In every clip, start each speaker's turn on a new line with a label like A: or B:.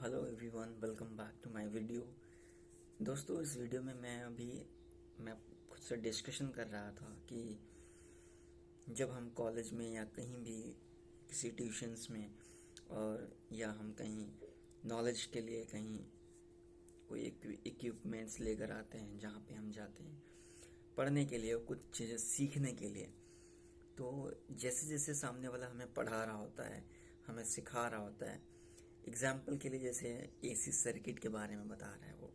A: Hello everyone, welcome back to my video. दोस्तों, इस video में मैं खुद से डिस्कशन कर रहा था कि जब हम कॉलेज में या कहीं भी किसी ट्यूशन्स में और या हम कहीं नॉलेज के लिए कहीं कोई इक्विपमेंट्स लेकर आते हैं, जहाँ पे हम जाते हैं पढ़ने के लिए और कुछ चीज़ें सीखने के लिए। तो जैसे जैसे सामने वाला हमें पढ़ा रहा होता है, हमें सिखा रहा होता है, एग्जाम्पल के लिए जैसे एसी सर्किट के बारे में बता रहा है वो,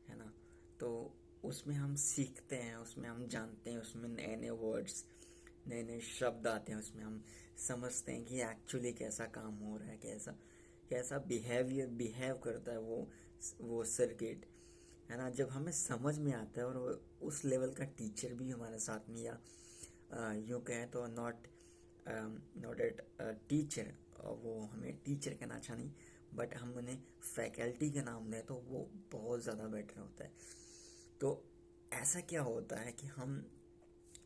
A: है ना। तो उसमें हम सीखते हैं, उसमें हम जानते हैं, उसमें नए नए वर्ड्स, नए नए शब्द आते हैं, उसमें हम समझते हैं कि एक्चुअली कैसा काम हो रहा है, कैसा कैसा बिहेव करता है वो सर्किट, है ना। जब हमें समझ में आता है और उस लेवल का टीचर भी हमारे साथ में, या यूँ कहें तो नॉट एट टीचर, वो हमें टीचर कहना अच्छा नहीं, बट हम उन्हें फैकल्टी का नाम दें तो वो बहुत ज़्यादा बेटर होता है। तो ऐसा क्या होता है कि हम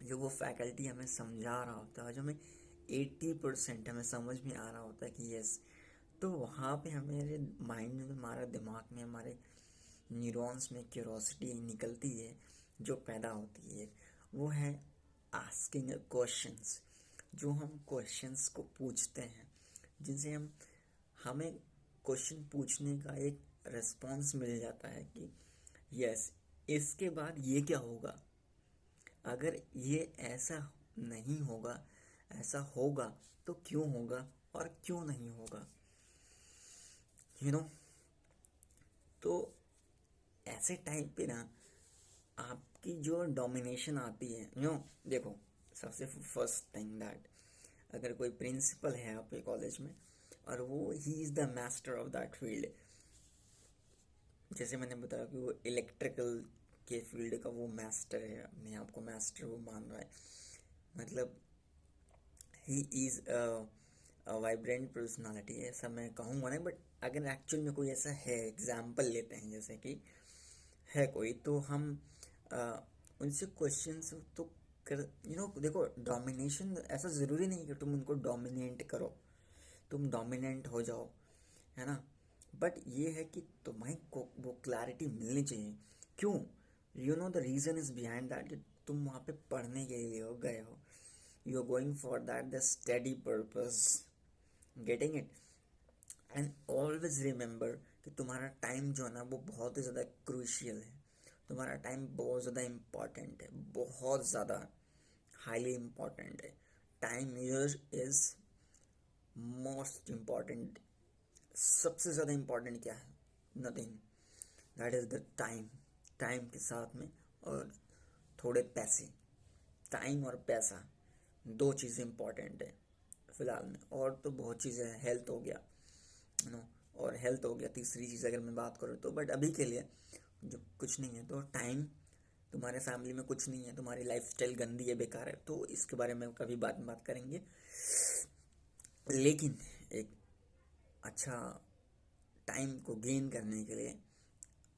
A: जो वो फैकल्टी हमें समझा रहा होता है, जो हमें 80% हमें समझ में आ रहा होता है कि यस, तो वहाँ पे हमारे माइंड में, हमारे दिमाग में, हमारे न्यूरॉन्स में क्यूरोसिटी निकलती है, जो पैदा होती है। वो है आस्किंग क्वेश्चंस। जो हम क्वेश्चंस को पूछते हैं, जिनसे हमें क्वेश्चन पूछने का एक रिस्पॉन्स मिल जाता है कि यस, इसके बाद ये क्या होगा, अगर ये ऐसा नहीं होगा, ऐसा होगा तो क्यों होगा और क्यों नहीं होगा, यू नो। तो ऐसे टाइम पे ना आपकी जो डोमिनेशन आती है, देखो, सबसे फर्स्ट थिंग दैट अगर कोई प्रिंसिपल है आपके कॉलेज में और वो he is the master of that field, जैसे मैंने बताया कि वो इलेक्ट्रिकल के फील्ड का वो मास्टर है, अपने आप को मास्टर वो मान रहा है, मतलब ही इज़ वाइब्रेंट पर्सनालिटी, ऐसा मैं कहूँगा नहीं, बट अगर एक्चुअल में कोई ऐसा है, एग्जाम्पल लेते हैं जैसे कि है कोई, तो हम उनसे क्वेश्चंस तो कर, देखो, डोमिनेशन ऐसा ज़रूरी नहीं कि तुम उनको डोमिनेट करो, तुम डोमिनेंट हो जाओ, है ना। बट ये है कि तुम्हें को वो क्लैरिटी मिलनी चाहिए। क्यों? The reason is behind that कि तुम वहाँ पे पढ़ने के लिए गए हो, you are going for that the study purpose, getting it. And always remember कि तुम्हारा टाइम जो है ना, वो बहुत ही ज़्यादा क्रूशियल है। तुम्हारा टाइम बहुत ज़्यादा इम्पॉर्टेंट है, बहुत ज़्यादा हाईली इम्पॉर्टेंट है। Time is most important. सबसे ज़्यादा इम्पॉर्टेंट क्या है? Nothing, that is the time. Time के साथ में और थोड़े पैसे, टाइम और पैसा, दो चीज़ें इम्पॉर्टेंट है फिलहाल में। और तो बहुत चीज़ें हैं, हेल्थ हो गया, नो, और हेल्थ हो गया तीसरी चीज़ अगर मैं बात करूँ तो। बट अभी के लिए जो कुछ नहीं है, तो टाइम, तुम्हारे फैमिली में कुछ नहीं है, तुम्हारी लाइफस्टाइल गंदी है, बेकार है, तो इसके बारे में कभी बात करेंगे। लेकिन एक अच्छा टाइम को गेन करने के लिए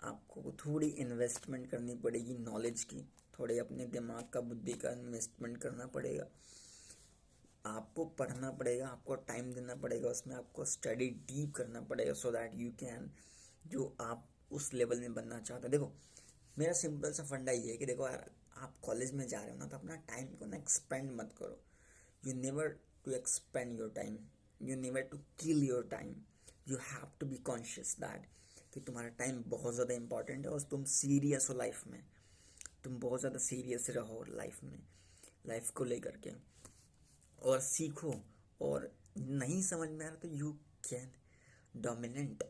A: आपको थोड़ी इन्वेस्टमेंट करनी पड़ेगी, नॉलेज की, थोड़े अपने दिमाग का, बुद्धि का इन्वेस्टमेंट करना पड़ेगा। आपको पढ़ना पड़ेगा, आपको टाइम देना पड़ेगा, उसमें आपको स्टडी डीप करना पड़ेगा, सो दैट यू कैन, जो आप उस लेवल में बनना चाहते हैं। देखो, मेरा सिंपल सा फंडा ये है कि देखो यार, आप कॉलेज में जा रहे हो ना, तो अपना टाइम को ना एक्सपेंड मत करो। You never to expend your time, you never to kill your time. You have to be conscious that कि तुम्हारा टाइम बहुत ज़्यादा इंपॉर्टेंट है और तुम सीरियस हो लाइफ में, तुम बहुत ज़्यादा सीरियस रहो लाइफ में, लाइफ को लेकर के, और सीखो। और नहीं समझ में आ रहा तो यू कैन डोमिनेंट,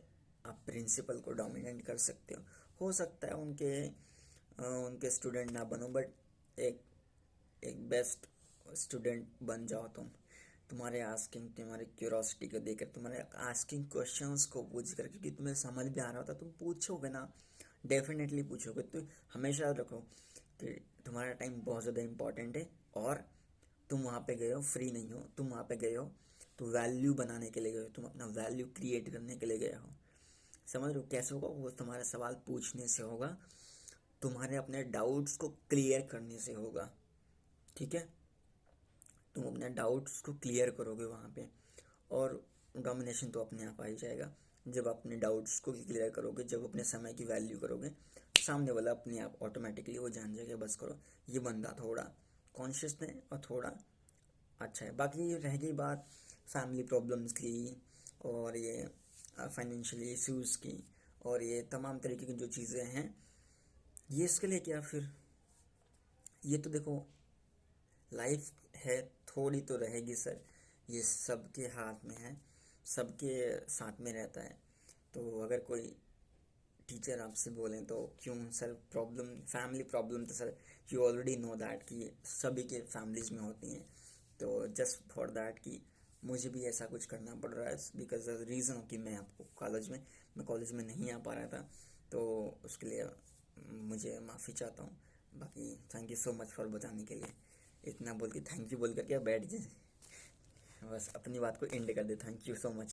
A: आप प्रिंसिपल को डोमिनेंट कर सकते हो सकता है उनके स्टूडेंट ना बनो, बट एक एक बेस्ट स्टूडेंट बन जाओ तुम। तुम्हारे आस्किंग, तुम्हारी क्यूरोसिटी को देकर, तुम्हारे आस्किंग क्वेश्चंस को पूछ कर, क्योंकि तुम्हें समझ में आ रहा होता, तुम पूछोगे ना, डेफिनेटली पूछोगे। तो हमेशा याद रखो कि तुम्हारा टाइम बहुत ज़्यादा इंपॉर्टेंट है, और तुम वहाँ पे गए हो फ्री नहीं हो, तुम वहाँ पे गए हो तो वैल्यू बनाने के लिए गए हो, तुम अपना वैल्यू क्रिएट करने के लिए गए हो। समझ रहे हो कैसे होगा? वो तुम्हारा सवाल पूछने से होगा, तुम्हारे अपने डाउट्स को क्लियर करने से होगा, ठीक है। तुम अपने डाउट्स को क्लियर करोगे वहाँ पे, और डोमिनेशन तो अपने आप आ ही जाएगा। जब अपने डाउट्स को क्लियर करोगे, जब अपने समय की वैल्यू करोगे, सामने वाला अपने आप ऑटोमेटिकली वो जान जाएगा, बस करो ये बंदा थोड़ा कॉन्शियस है और थोड़ा अच्छा है। बाकी रह गई बात फैमिली प्रॉब्लम्स की और ये फाइनेंशियल इश्यूज़ की और ये तमाम तरीके की जो चीज़ें हैं, ये इसके लिए क्या फिर, ये तो देखो लाइफ है, थोड़ी तो रहेगी सर, ये सबके हाथ में है, सबके साथ में रहता है। तो अगर कोई टीचर आपसे बोलें तो क्यों सर प्रॉब्लम, फैमिली प्रॉब्लम तो sir you already know that कि सभी के फैमिलीज में होती हैं। तो जस्ट फॉर दैट कि मुझे भी ऐसा कुछ करना पड़ रहा है बिकॉज द रीज़न कि मैं कॉलेज में नहीं आ पा रहा था, तो उसके लिए मुझे माफ़ी चाहता हूँ। बाकी thank you so much for बताने के लिए। इतना बोल के थैंक यू बोल कर क्या बैठ जाए, बस अपनी बात को एंड कर दे। Thank you so much.